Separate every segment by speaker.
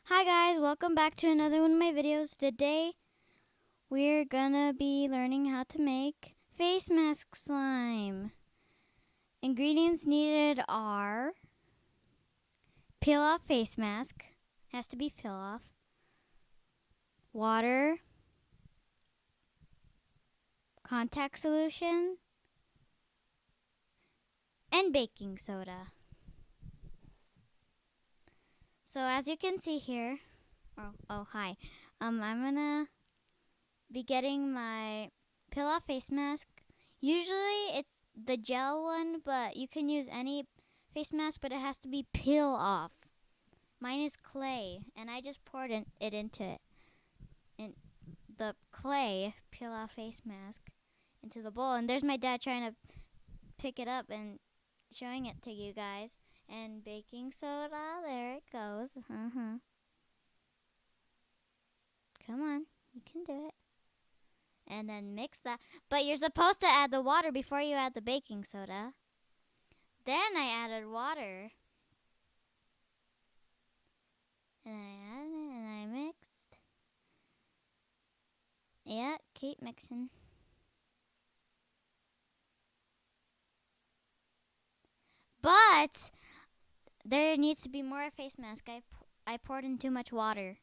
Speaker 1: Hi guys, welcome back to another one of my videos. Today we're gonna be learning how to make face mask slime. Ingredients needed are peel off face mask, has to be peel off, water, contact solution, and baking soda. So as you can see here, hi. I'm gonna be getting my peel off face mask. Usually it's the gel one, but you can use any face mask, but it has to be peel off. Mine is clay, and I just poured it into it. And the clay peel off face mask into the bowl. And there's my dad trying to pick it up and showing it to you guys. And baking soda, there it goes. Come on, you can do it. And then mix that. But you're supposed to add the water before you add the baking soda. Then I added water. And I added it and I mixed. Yeah, keep mixing. But there needs to be more face mask. I poured in too much water.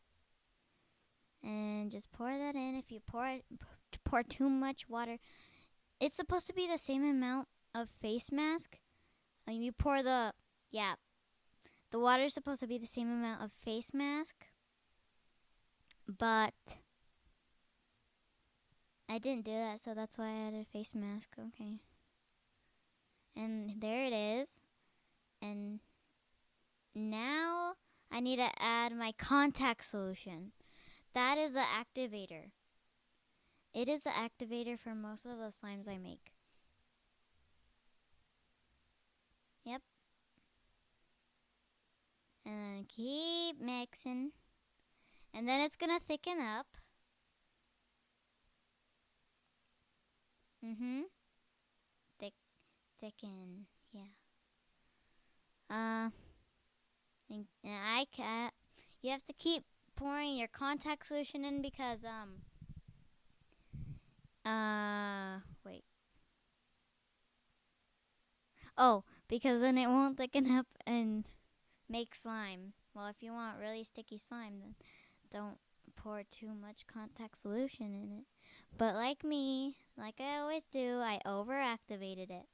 Speaker 1: And just pour that in. If you pour too much water, it's supposed to be the same amount of face mask. You pour the water is supposed to be the same amount of face mask. But I didn't do that, so that's why I added face mask. Okay. And there it is. And now I need to add my contact solution. That is the activator. It is the activator for most of the slimes I make. Yep. And then keep mixing. And then it's going to thicken up. Thicken. Yeah. And you have to keep pouring your contact solution in because wait. Oh, because then it won't thicken up and make slime. Well, if you want really sticky slime, then don't pour too much contact solution in it. But like me, like I always do, I overactivated it.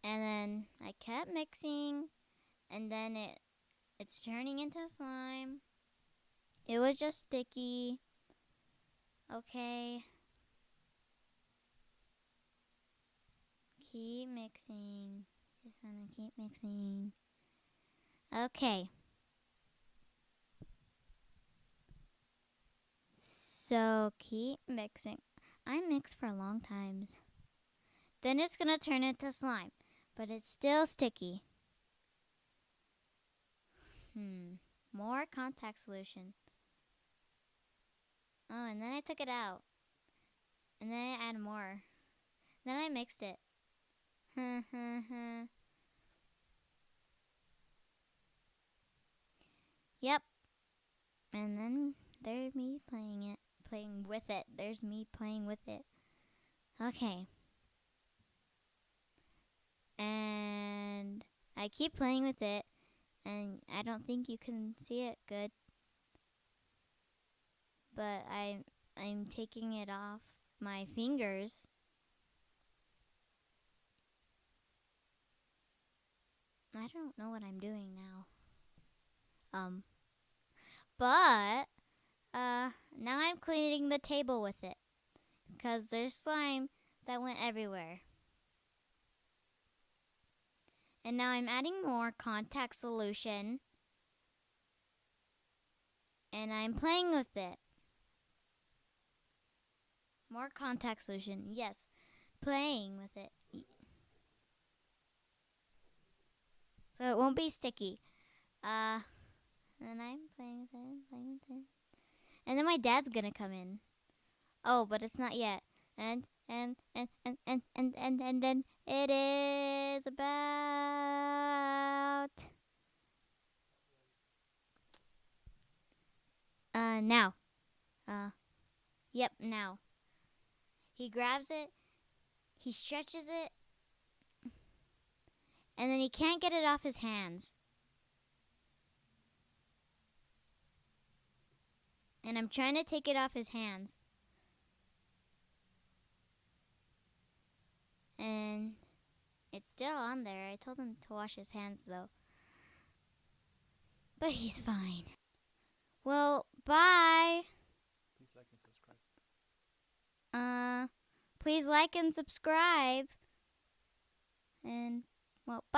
Speaker 1: And then I kept mixing, and then it's turning into slime. It was just sticky. Okay. Keep mixing. Just wanna keep mixing. Okay. So keep mixing. I mix for long times. Then it's gonna turn into slime, but it's still sticky. More contact solution. Oh, and then I took it out. And then I add more. Then I mixed it. Yep. And then there's me playing with it. There's me playing with it. Okay. And I keep playing with it, and I don't think you can see it good. But I'm taking it off my fingers. I don't know what I'm doing now. But now I'm cleaning the table with it because there's slime that went everywhere. And now I'm adding more contact solution. And I'm playing with it. More contact solution. Yes, playing with it. So it won't be sticky. And I'm playing with it. And then my dad's gonna come in. Oh, but it's not yet. And then it is about now. Yep, now. He grabs it, he stretches it, and then he can't get it off his hands. And I'm trying to take it off his hands. And it's still on there. I told him to wash his hands though. But he's fine. Well, bye.
Speaker 2: Please like and subscribe.
Speaker 1: Please like and subscribe. And, well, bye.